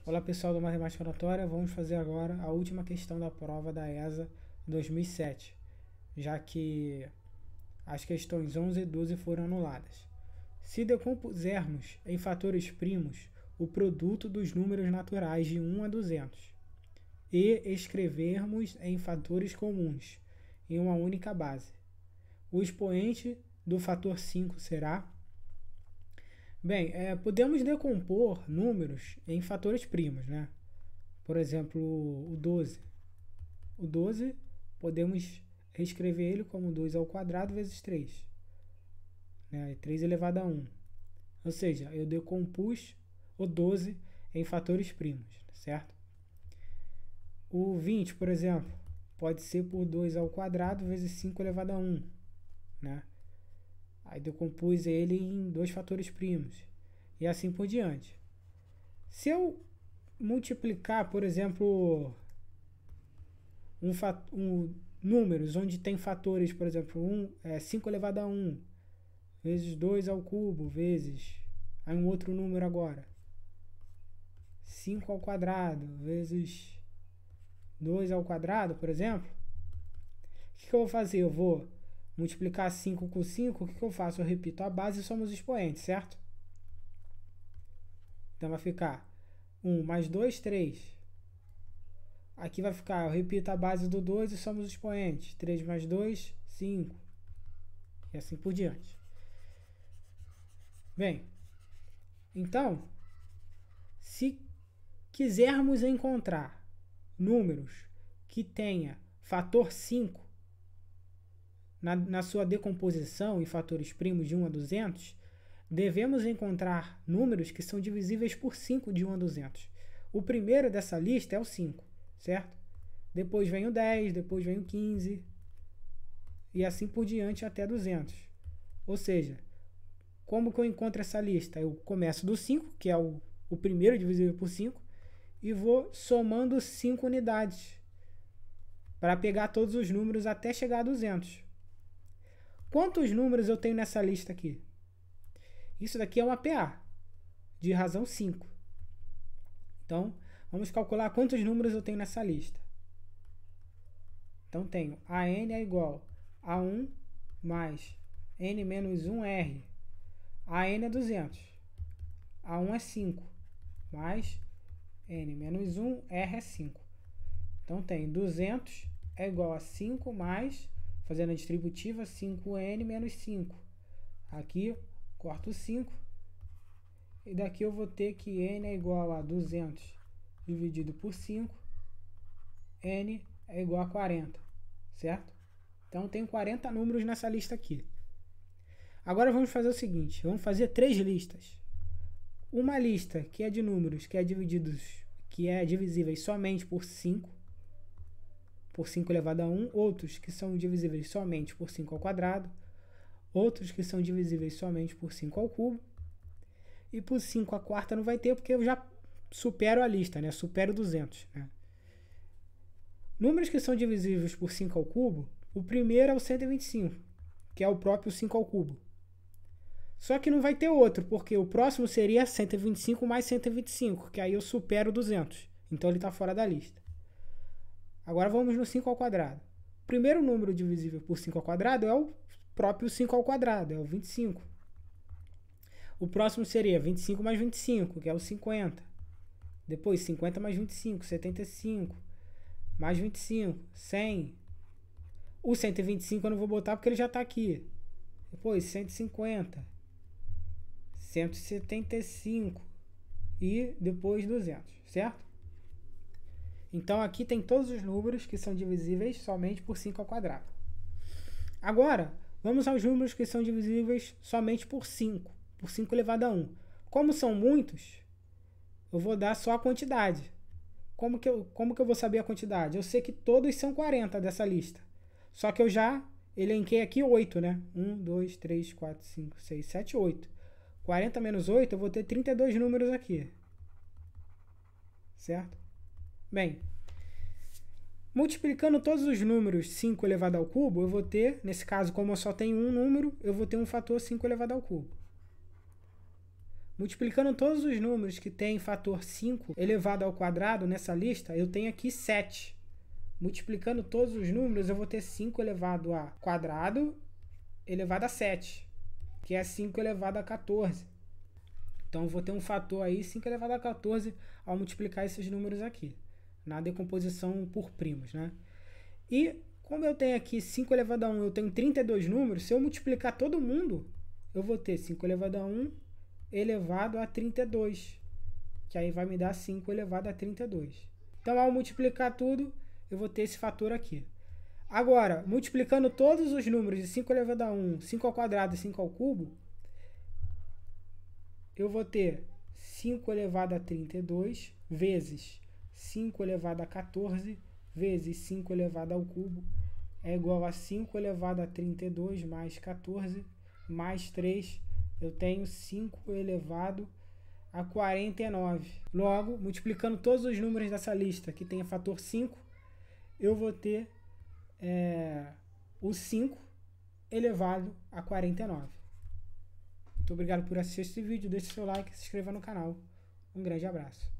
Olá pessoal do Matemática Notória, vamos fazer agora a última questão da prova da ESA 2007, já que as questões 11 e 12 foram anuladas. Se decompusermos em fatores primos o produto dos números naturais de 1 a 200 e escrevermos em fatores comuns em uma única base, o expoente do fator 5 será... Bem, podemos decompor números em fatores primos, né? Por exemplo, o 12. O 12, podemos reescrever ele como 2 ao quadrado vezes 3. Né? 3 elevado a 1. Ou seja, eu decompus o 12 em fatores primos, certo? O 20, por exemplo, pode ser por 2 ao quadrado vezes 5 elevado a 1. Né? Aí decompus ele em dois fatores primos. E assim por diante. Se eu multiplicar, por exemplo, números onde tem fatores, por exemplo, 5 elevado a 1, vezes 2 ao cubo, vezes... Aí um outro número agora. 5 ao quadrado, vezes 2 ao quadrado, por exemplo. O que eu vou fazer? Eu vou multiplicar 5 com 5, o que eu faço? Eu repito a base e somos expoentes, certo? Então vai ficar 1 mais 2, 3. Aqui vai ficar, eu repito a base do 2 e somos expoentes. 3 mais 2, 5. E assim por diante. Bem, então, se quisermos encontrar números que tenha fator 5 na sua decomposição em fatores primos de 1 a 200, devemos encontrar números que são divisíveis por 5 de 1 a 200. O primeiro dessa lista é o 5, certo? Depois vem o 10, depois vem o 15, e assim por diante até 200. Ou seja, como que eu encontro essa lista? Eu começo do 5, que é o primeiro divisível por 5, e vou somando 5 unidades para pegar todos os números até chegar a 200. Quantos números eu tenho nessa lista aqui? Isso daqui é uma PA, de razão 5. Então, vamos calcular quantos números eu tenho nessa lista. Então, tenho AN é igual a 1 mais N menos 1R. AN é 200. A1 é 5, mais N menos 1, R é 5. Então, tem 200 é igual a 5 mais, fazendo a distributiva, 5N menos 5. Aqui, corto 5. E daqui eu vou ter que N é igual a 200 dividido por 5. N é igual a 40, certo? Então, tem 40 números nessa lista aqui. Agora vamos fazer o seguinte, vamos fazer 3 listas. Uma lista que é de números que é divisíveis somente por 5 elevado a 1, outros que são divisíveis somente por 5 ao quadrado, outros que são divisíveis somente por 5 ao cubo, e por 5 a quarta não vai ter, porque eu já supero a lista, né? Supero 200, né? Números que são divisíveis por 5 ao cubo, o primeiro é o 125, que é o próprio 5 ao cubo. Só que não vai ter outro, porque o próximo seria 125 mais 125, que aí eu supero 200. Então ele está fora da lista. Agora vamos no 5 ao quadrado. O primeiro número divisível por 5 ao quadrado é o próprio 5 ao quadrado, é o 25. O próximo seria 25 mais 25, que é o 50. Depois 50 mais 25, 75. Mais 25, 100. O 125 eu não vou botar porque ele já está aqui. Depois 150. 175 e depois 200, certo? Então aqui tem todos os números que são divisíveis somente por 5 ao quadrado. Agora, vamos aos números que são divisíveis somente por 5 elevado a 1. Como são muitos, eu vou dar só a quantidade. Como que eu vou saber a quantidade? Eu sei que todos são 40 dessa lista. Só que eu já elenquei aqui 8, né? 1, 2, 3, 4, 5, 6, 7, 8. 40 menos 8, eu vou ter 32 números aqui. Certo? Bem, multiplicando todos os números 5 elevado ao cubo, eu vou ter, nesse caso, como eu só tenho um número, eu vou ter um fator 5 elevado ao cubo. Multiplicando todos os números que tem fator 5 elevado ao quadrado nessa lista, eu tenho aqui 7. Multiplicando todos os números, eu vou ter 5 elevado a quadrado elevado a 7, que é 5 elevado a 14. Então, eu vou ter um fator aí 5 elevado a 14 ao multiplicar esses números aqui, na decomposição por primos, né? E, como eu tenho aqui 5 elevado a 1, eu tenho 32 números, se eu multiplicar todo mundo, eu vou ter 5 elevado a 1 elevado a 32, que aí vai me dar 5 elevado a 32. Então, ao multiplicar tudo, eu vou ter esse fator aqui. Agora, multiplicando todos os números de 5 elevado a 1, 5 ao quadrado e 5 ao cubo, eu vou ter 5 elevado a 32 vezes 5 elevado a 14 vezes 5 elevado ao cubo é igual a 5 elevado a 32 mais 14 mais 3. Eu tenho 5 elevado a 49. Logo, multiplicando todos os números dessa lista que tem fator 5, eu vou ter o 5 elevado a 49. Muito obrigado por assistir esse vídeo. Deixe seu like e se inscreva no canal. Um grande abraço.